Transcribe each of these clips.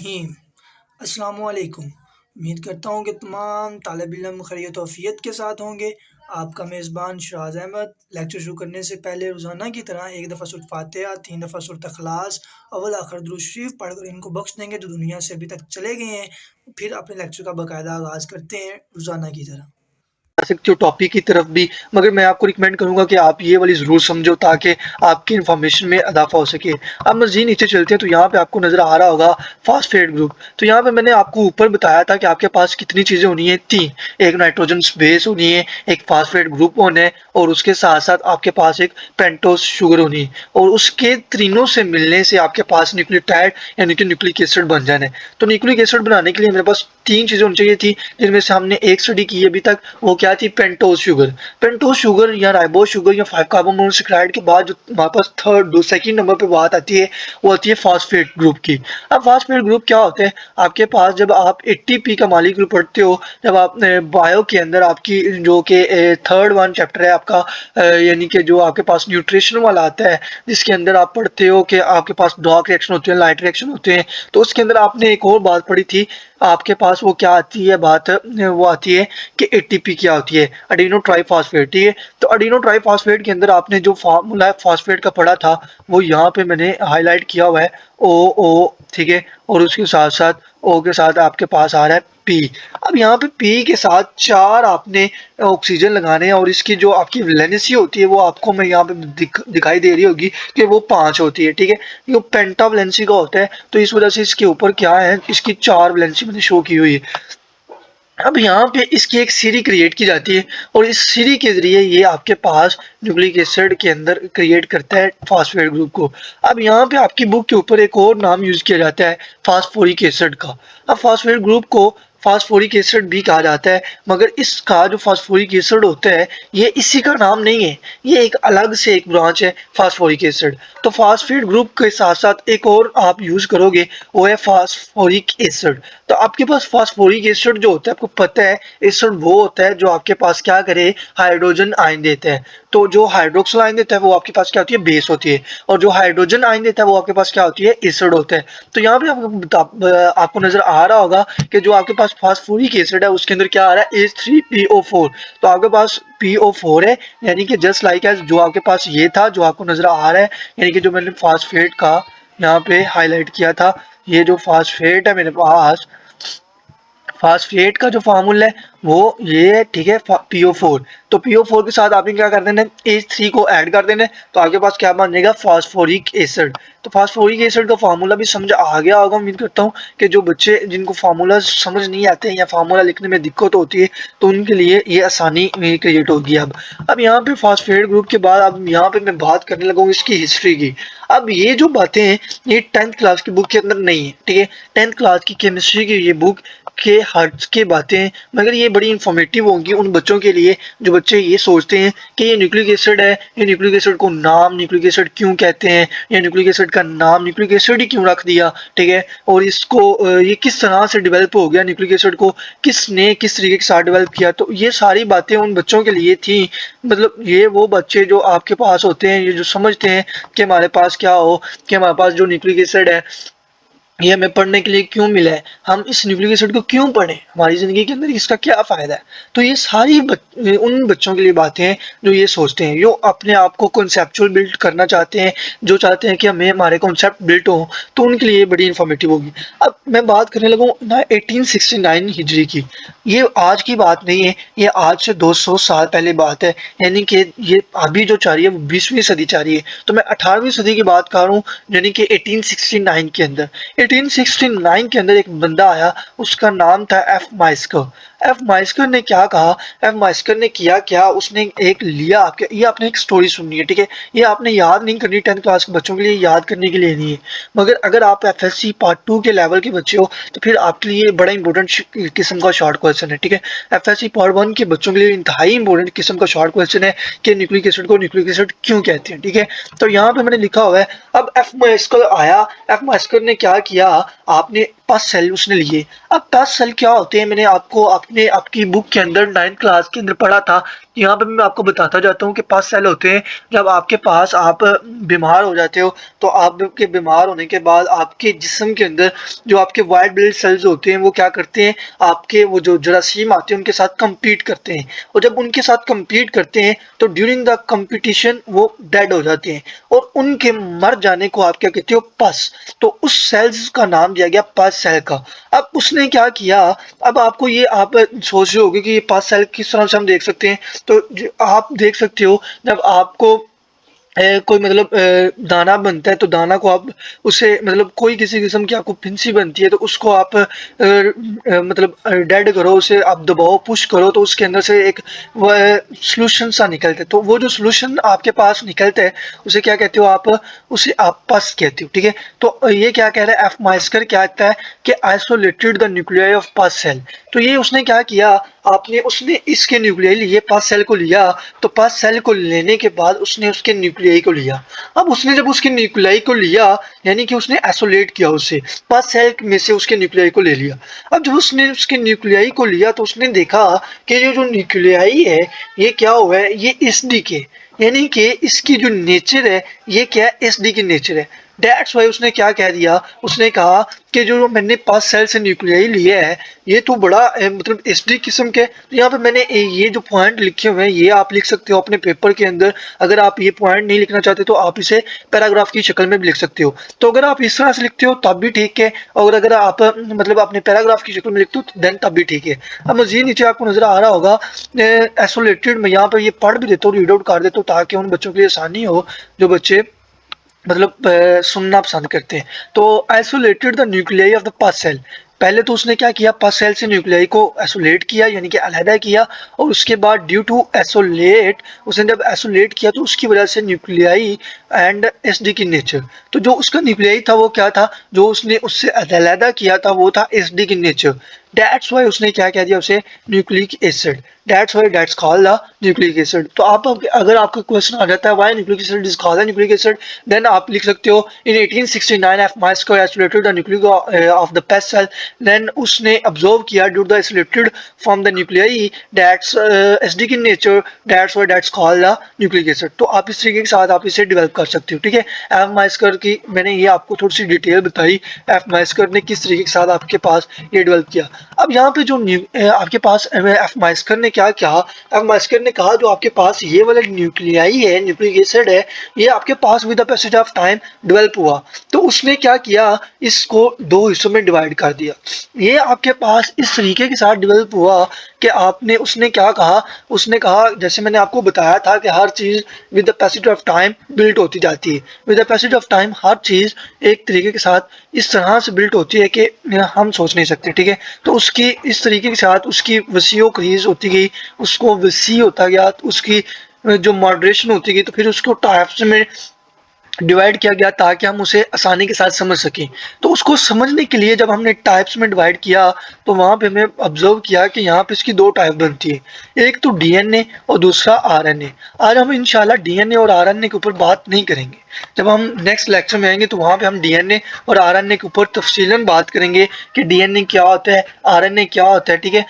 रहीम। अस्सलामुअलैकुम। उम्मीद करता हूँ कि तमाम तालिब इल्म खैरियत व आफियत के साथ होंगे। आपका मेज़बान शराज अहमद। लेक्चर शुरू करने से पहले रोज़ाना की तरह एक दफ़ा सूरत फातिहा, 3 दफ़ा सूरत इखलास, अव्वल आखिर दुरूद शरीफ पढ़कर इनको बख्श देंगे जो दुनिया से अभी तक चले गए हैं। फिर अपने लेक्चर का बाकायदा आगाज़ करते हैं रोज़ाना की तरह। सकते हो टॉपिक की तरफ भी, मगर मैं आपको रिकमेंड करूंगा कि आप ये वाली ज़रूर समझो ताकि आपकी इन्फॉर्मेशन में इजाफा हो सके। अब मज़ीद नीचे चलते हैं तो यहाँ पे आपको नज़र आ रहा होगा फास्फेट ग्रुप। तो यहाँ पे मैंने आपको ऊपर बताया था कि आपके पास कितनी चीज़ें होनी है, तीन। एक नाइट्रोजन बेस होनी है, एक फास्फेट ग्रुप होना है और उसके साथ साथ आपके पास एक पेंटोस शुगर होनी है और उसके तीनों से मिलने से आपके पास न्यूक्लियोटाइड यानी कि न्यूक्लिक एसिड बन जाना है। तो न्यूक्लिक एसिड बनाने के लिए मेरे पास तीन चीज़ें होनी चाहिए थी जिनमें से हमने एक स्टडी की अभी तक, वो क्या थी? Pentose sugar. पेंटोस शुगर या राइबोस शुगर या 5 कार्बन मोनोसेक्राइड के बाद जो हमारे पास सेकंड नंबर पे बात आती है वो आती है फास्फेट ग्रुप की। अब फास्फेट ग्रुप क्या होता है? आपके पास जब आप एटीपी का मॉलिक्यूल पढ़ते हो, जब आप बायो के अंदर आपकी जो कि थर्ड वन चैप्टर है आपका, यानी कि जो आपके पास न्यूट्रिशन वाला आता है, जिसके अंदर आप पढ़ते हो कि आपके पास डार्क रिएक्शन होते हैं, लाइट रिएक्शन होते हैं, तो उसके अंदर आपने एक और बात पढ़ी थी। आपके पास वो क्या आती है बात, वो आती है कि एटीपी क्या होती है? Adeno triphosphate. ठीक है, तो अडीनो ट्राइफॉस्फेट के अंदर आपने जो फार्मूला फास्फेट का पढ़ा था वो यहाँ पे मैंने हाईलाइट किया हुआ है, ओ ओ। ठीक है, और उसके साथ साथ ओ के साथ आपके पास आ रहा है पी। अब यहाँ पे पी के साथ चार आपने ऑक्सीजन लगाने हैं और इसकी जो आपकी वैलेंसी होती है वो आपको मैं यहाँ पे दिखाई दे रही होगी कि वो 5 होती है। ठीक है, ये पेंटा वैलेंसी का होता है, तो इस वजह से इसके ऊपर क्या है, इसकी 4 वैलेंसी मैंने शो की हुई है। अब यहाँ पे इसकी एक सीरी क्रिएट की जाती है और इस सीरी के जरिए ये आपके पास न्यूक्लिक एसिड के अंदर क्रिएट करता है फास्फेट ग्रुप को। अब यहाँ पे आपकी बुक के ऊपर एक और नाम यूज किया जाता है फास्फोरिक एसिड का। अब फास्फेट ग्रुप को फास्फोरिक एसिड भी कहा जाता है, मगर इसका जो फास्फोरिक एसिड होता है ये इसी का नाम नहीं है, ये एक अलग से एक ब्रांच है फास्फोरिक एसिड। तो फास्फेट ग्रुप के साथ साथ एक और आप यूज करोगे वो है फास्फोरिक एसिड। तो आपके पास फास्फोरिक एसिड जो होता है, आपको पता है एसिड वो होता है जो आपके पास क्या करे, हाइड्रोजन आयन देता है। तो जो हाइड्रोक्सिल आयन देता है वो आपके पास क्या होती है, बेस होती है, और जो हाइड्रोजन आयन देता है वो आपके पास क्या होती है, एसिड होता है। तो यहाँ पे आपको नजर आ रहा होगा कि जो आपके पास फास्फोरिक एसिड है उसके अंदर क्या आ रहा है, H3PO4। तो आपके पास PO4 है, यानी कि जस्ट लाइक एज जो आपके पास ये था जो आपको नजर आ रहा है, यानी कि जो मैंने फास्फेट का यहाँ पे हाईलाइट किया था, ये जो फास्फेट है मेरे पास, फास्फेट का जो फार्मूला है वो ये है। ठीक है, PO4। तो PO4 के साथ आपने क्या कर देना है, H3 को ऐड कर देना है, तो आपके पास क्या बन जाएगा, फास्फोरिक एसिड। तो फास्फोरिक एसिड का फार्मूला भी समझ आ गया होगा। उम्मीद करता हूँ कि जो बच्चे जिनको फार्मूला समझ नहीं आते हैं या फार्मूला लिखने में दिक्कत होती है तो उनके लिए ये आसानी क्रिएट होगी। अब यहाँ पे फास्फेट ग्रुप के बाद अब यहाँ पे मैं बात करने लगा हूँ इसकी हिस्ट्री की। अब ये जो बातें हैं ये 10th क्लास की बुक के अंदर नहीं है। ठीक है, 10th क्लास की केमिस्ट्री की ये बुक के हर्ट्स की बातें, मगर ये बड़ी इंफॉर्मेटिव होंगी उन बच्चों के लिए जो बच्चे ये सोचते हैं कि ये न्यूक्लिक एसिड है, ये न्यूक्लिक एसिड को नाम न्यूक्लिक एसिड क्यों कहते हैं, या न्यूक्लिक एसिड का नाम न्यूक्लिक एसिड ही क्यों रख दिया। ठीक है, और इसको ये किस तरह से डेवलप हो गया, न्यूक्लिक एसिड को किसने किस तरीके के साथ डेवलप किया। तो ये सारी बातें उन बच्चों के लिए थी, मतलब ये वो बच्चे जो आपके पास होते हैं, ये जो समझते हैं कि हमारे पास क्या हो, कि हमारे पास जो न्यूक्लिक एसिड है ये हमें पढ़ने के लिए क्यों मिला है, हम इस न्यूक्लिक एसिड को क्यों पढ़ें, हमारी ज़िंदगी के अंदर इसका क्या फ़ायदा है। तो ये सारी उन बच्चों के लिए बातें हैं जो ये सोचते हैं, जो अपने आप को कॉन्सेप्चुअल बिल्ड करना चाहते हैं, जो चाहते हैं कि हमें हमारे कॉन्सेप्ट बिल्ड हो, तो उनके लिए बड़ी इंफॉर्मेटिव होगी। अब मैं बात करने लगूँ ना 1869 हिजरी की। ये आज की बात नहीं है, ये आज से 200 साल पहले बात है, यानी कि ये अभी जो चाह रही है वो 20वीं सदी चाह रही है। तो मैं 18वीं सदी की बात कर रहा हूँ, यानी कि 1869 के अंदर। 1869 के अंदर एक बंदा आया, उसका नाम था एफ माइस्कर। एफ माइस्कर ने क्या कहा, एफ माइस्कर ने किया क्या, उसने एक लिया, आपके ये आपने एक स्टोरी सुननी है। ठीक है, ये आपने याद नहीं करनी, 10th क्लास के बच्चों के लिए याद करने के लिए नहीं है, मगर अगर आप FSC पार्ट 2 के लेवल के बच्चे हो तो फिर आपके लिए बड़ा इंपॉर्टेंट किस्म का शॉर्ट क्वेश्चन है। ठीक है, FSC पार्ट 1 के बच्चों के लिए इंतहाई इंपॉर्टेंट किस्म का शॉर्ट क्वेश्चन है कि न्यूक्लिक एसिड को न्यूक्लिक एसिड क्यों कहते हैं। ठीक है, तो यहाँ पे मैंने लिखा हुआ है। अब एफ माइस्कर आया, एफ माइस्कर ने क्या किया, आपने 5 सेल उसने लिए। अब 5 सेल क्या होते हैं, मैंने आपको अपने आपकी बुक के अंदर 9th क्लास के अंदर पढ़ा था यहाँ पे मैं आपको बताता जाता हूँ कि पास सेल होते हैं जब आपके पास आप बीमार हो जाते हो, तो आपके बीमार होने के बाद आपके जिस्म के अंदर जो आपके वाइट ब्लड सेल्स होते हैं वो क्या करते हैं, आपके वो जो जरासीम आते हैं उनके साथ कम्पीट करते हैं, और जब उनके साथ कम्पीट करते हैं तो ड्यूरिंग द कंपटीशन वो डेड हो जाते हैं, और उनके मर जाने को आप क्या कहते हो, पस। तो उस सेल्स का नाम दिया गया पस सेल का। अब उसने क्या किया, अब आपको ये आप सोच रहे होगे कि ये पस सेल किस तरह से हम देख सकते हैं। तो आप देख सकते हो जब आपको कोई मतलब दाना बनता है, तो दाना को आप उसे मतलब कोई किसी किस्म की आपको फिंसी बनती है तो उसको आप मतलब डेड करो, उसे आप दबाओ, पुश करो, तो उसके अंदर से एक सॉल्यूशन सा निकलता है। तो वो जो सॉल्यूशन आपके पास निकलता है उसे क्या कहते हो आप, उसे आप पस कहते हो, ठीक है। तो ये क्या कह रहा है, एफ माइस्कर क्या कहता है कि isolated the nuclei of pus cell. तो ये उसने क्या किया, आपने उसने इसके न्यूक्लियाई लिए, पस सेल को लिया, तो पस सेल को लेने के बाद उसने उसके न्यूक्लियाई को लिया। अब उसने जब उसके न्यूक्लियाई को लिया, यानी कि उसने आइसोलेट किया उसे, पस सेल में से उसके न्यूक्लियाई को ले लिया। अब जब उसने उसके न्यूक्लियाई को लिया तो उसने देखा कि ये जो न्यूक्लियाई है ये क्या हुआ है, ये एसडी के, यानी कि इसकी जो नेचर है ये क्या है, एसडी की नेचर है। दैट्स वाई उसने क्या कह दिया, उसने कहा कि जो मैंने 5 सेल से न्यूक्लियाई लिया है ये तो बड़ा मतलब एसडी किस्म के। तो यहाँ पे मैंने ये जो पॉइंट लिखे हुए हैं ये आप लिख सकते हो अपने पेपर के अंदर। अगर आप ये पॉइंट नहीं लिखना चाहते तो आप इसे पैराग्राफ की शक्ल में भी लिख सकते हो। तो अगर आप इस तरह से लिखते हो तब भी ठीक है, और अगर आप मतलब अपने पैराग्राफ की शक्ल में लिखते हो देन तब भी ठीक है। अब मजीद नीचे आपको नजर आ रहा होगा आइसोलेटेड, मैं यहाँ पे ये पढ़ भी देता हूँ, रीड आउट कर देता हूँ ताकि उन बच्चों के लिए आसानी हो जो बच्चे मतलब सुनना पसंद करते हैं। तो isolated the nuclei of the pus cell, पहले तो उसने क्या किया, पस सेल से न्यूक्लियाई को आइसोलेट किया यानी कि अलहदा किया, और उसके बाद ड्यू टू आइसोलेट, उसने जब आइसोलेट किया तो उसकी वजह से न्यूक्लियाई एंड एसडी की नेचर, तो जो उसका न्यूक्लियाई था वो क्या था, जो उसने उससे अलहदा किया था वो था एसडी की नेचर। दैट्स वाई उसने क्या कह दिया उसे, nucleic acid. That's why that's called the nucleic acid. तो आप अगर आपका क्वेश्चन आ जाता है why nucleic acid is called the nucleic acid, then आप लिख सकते हो in 1869 F Miescher isolated the nucleic of the pus cell, then उसने ऑब्जर्व किया due to the isolated from the nuclei that's acid की nature, that's why that's called the nucleic acid. तो आप इस तरीके के साथ आप इसे डेवलप कर सकते हो, ठीक है। एफ माइस्कर की मैंने ये आपको थोड़ी सी डिटेल बताई, एफ माइस्कर ने किस तरीके के साथ आपके पास ये डेवलप किया। अब यहाँ पे जो आपके पास एफ माइस्कर ने क्या कहा, एफ माइस्कर ने कहा जो आपके पास ये वाला न्यूक्लियाई है, न्यूक्लिक एसिड है, ये आपके पास with the passage of time develop हुआ। तो उसने क्या किया, इसको 2 हिस्सों में डिवाइड कर दिया। ये आपके पास इस तरीके के साथ डेवलप हुआ कि आपने, उसने क्या कहा, उसने कहा जैसे मैंने आपको बताया था कि हर चीज़ with the passage of time built होती जाती है। With the passage of time हर चीज़ एक तरीके के साथ इस तरह से बिल्ट होती है कि हम सोच नहीं सकते, ठीक है। तो उसकी इस तरीके के साथ उसकी वसीओ क्रीज होती गई, उसको वसी होता गया, उसकी जो मॉडरेशन होती गई, तो फिर उसको टाइप्स में डिवाइड किया गया ताकि हम उसे आसानी के साथ समझ सकें। तो उसको समझने के लिए जब हमने टाइप्स में डिवाइड किया तो वहाँ पे हमें ऑब्जर्व किया कि यहाँ पे इसकी 2 टाइप बनती है, एक तो डीएनए और दूसरा आरएनए। आज हम इंशाल्लाह डीएनए और आरएनए के ऊपर बात नहीं करेंगे, जब हम नेक्स्ट लेक्चर में आएंगे तो वहाँ पे हम डीएनए और आरएनए के ऊपर तफसीलन बात करेंगे कि डीएनए क्या होता है, आरएनए क्या होता है, ठीक है।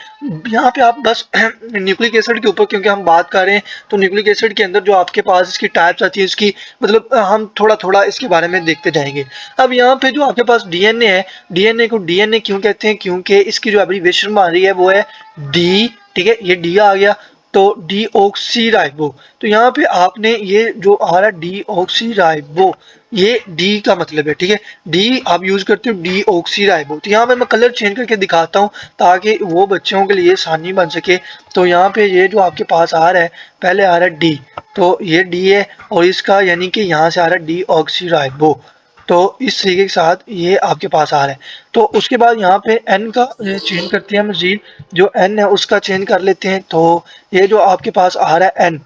यहाँ पे आप बस न्यूक्लिक एसिड के ऊपर क्योंकि हम बात कर रहे हैं, तो न्यूक्लिक एसिड के अंदर जो आपके पास इसकी टाइप्स आती है इसकी मतलब हम थोड़ा थोड़ा इसके बारे में देखते जाएंगे। अब यहाँ पे जो आपके पास डीएनए है, डीएनए को डीएनए क्यों कहते हैं, क्योंकि इसकी जो एब्रीविएशन बन रही है वो है डी, ठीक है, ये डी आ गया तो डीऑक्सीराइबो। तो यहाँ पे आपने ये जो आ रहा है डीऑक्सीराइबो, ये डी का मतलब है, ठीक है। डी आप यूज करते हो डीऑक्सीराइबो। तो यहाँ पे मैं कलर चेंज करके दिखाता हूँ ताकि वो बच्चों के लिए आसानी बन सके। तो यहाँ पे ये जो आपके पास आ रहा है, पहले आ रहा है डी, तो ये डी है, और इसका यानी कि यहाँ से आ रहा है डीऑक्सीराइबो। तो इस तरीके के साथ ये आपके पास आ रहा है। तो उसके बाद यहाँ पे एन का चेंज करते हैं मजीद, जो एन है उसका चेंज कर लेते हैं। तो ये जो आपके पास आ रहा है एन,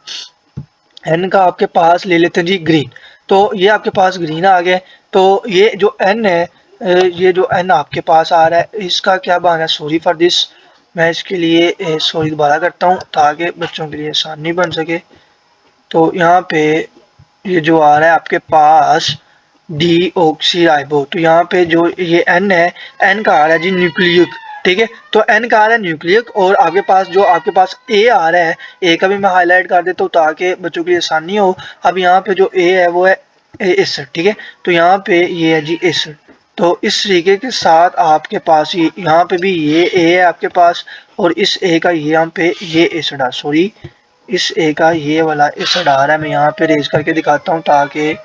एन का आपके पास ले लेते हैं जी ग्रीन। तो ये आपके पास ग्रीन आ गया। तो ये जो एन है, ये जो एन आपके पास आ रहा है इसका क्या बना है, सॉरी फॉर दिस, मैं इसके लिए सॉरी दोबारा करता हूँ ताकि बच्चों के लिए आसानी बन सके। तो यहाँ पे ये जो आ रहा है आपके पास डीऑक्सीराइबो, तो यहाँ पे जो ये एन है, एन का आ रहा है जी न्यूक्लिक, ठीक है। तो एन का आ रहा है न्यूक्लियक और आपके पास जो आपके पास ए आ रहा है, ए का भी मैं हाईलाइट कर देता हूँ ताकि बच्चों के लिए आसानी हो। अब यहाँ पे जो ए है वो है एसिड, ठीक है। तो यहाँ पे ये है जी एसिड। तो इस तरीके के साथ आपके पास ये यहाँ पे भी ये ए है आपके पास और इस ए का यहाँ पे ये एसिड है, सॉरी इस ए का ये वाला एसिड आ रहा है। मैं यहाँ पे रेज करके दिखाता हूँ ताकि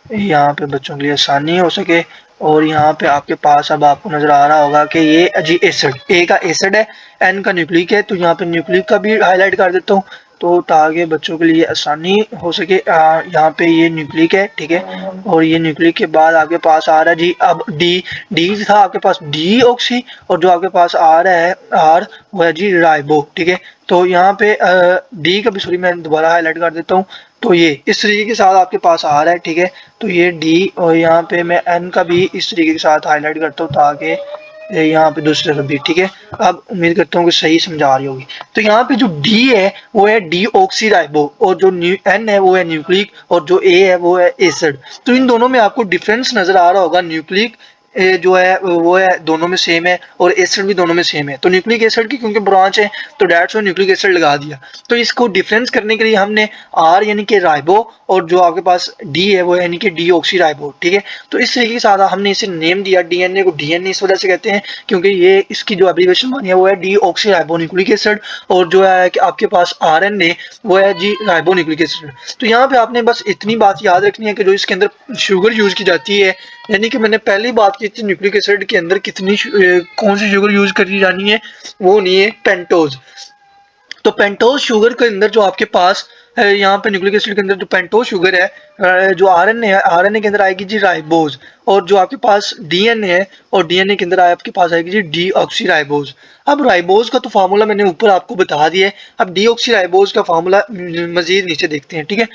यहाँ पे बच्चों के लिए आसानी हो सके। और यहाँ पे आपके पास अब आपको नजर आ रहा होगा कि ये जी एसिड, ए का एसिड है, एन का न्यूक्लिक है। तो यहाँ पे न्यूक्लिक का भी हाईलाइट कर देता हूँ तो ताकि बच्चों के लिए आसानी हो सके। यहाँ पे ये न्यूक्लिक है, ठीक है। और ये न्यूक्लिक के बाद आपके पास आ रहा है जी अब डी, डी था आपके पास डी ऑक्सी और जो आपके पास आ रहा है आर वो है जी राइबो, ठीक है। तो यहाँ पे डी का भी सॉरी मैं दोबारा हाईलाइट कर देता हूँ। तो ये इस तरीके के साथ आपके पास आ रहा है, ठीक है। तो ये डी और यहाँ पे मैं एन का भी इस तरीके के साथ हाईलाइट करता हूँ ताकि यहाँ पे दूसरी तरफ भी, ठीक है। अब उम्मीद करता हूँ कि सही समझा रही होगी। तो यहाँ पे जो डी है वो है डी ऑक्सी राइबो और जो एन है वो है न्यूक्लिक और जो ए है वो है एसिड। तो इन दोनों में आपको डिफरेंस नजर आ रहा होगा। न्यूक्लिक जो है वो है दोनों में सेम है और एसिड भी दोनों में सेम है। तो न्यूक्लिक एसिड की क्योंकि ब्रांच है तो डेट्स में न्यूक्लिक एसिड लगा दिया। तो इसको डिफरेंस करने के लिए हमने आर यानी कि राइबो और जो आपके पास डी है वो यानी कि डी ऑक्सी राइबो, ठीक है। तो इस तरीके के साथ हमने इसे नेम दिया, डीएनए को डीएनए इस वजह से कहते हैं क्योंकि ये इसकी जो एब्रीविएशन बनी है वो है D oxy ribo nucleic acid और जो है कि आपके पास आरएनए वो है जी राइबो न्यूक्लिक एसिड। तो यहाँ पे आपने बस इतनी बात याद रखनी है कि जो इसके अंदर शुगर यूज की जाती है, यानी कि मैंने पहली बात की थी न्यूक्लिक एसिड के अंदर कितनी कौन सी शुगर यूज करी जानी है, वो नहीं है पेंटोज। तो पेंटोज शुगर के अंदर जो आपके पास यहाँ पे न्यूक्लिक एसिड के अंदर जो पेंटोज शुगर है जो आरएनए है, आरएनए के अंदर आएगी जी राइबोज और जो आपके पास डीएनए है और डीएनए के अंदर आपके पास आएगी जी डीऑक्सी राइबोज। अब राइबोज का तो फार्मूला मैंने ऊपर आपको बता दिया है। अब डीऑक्सी राइबोज का फार्मूला मजीद नीचे देखते हैं, ठीक है।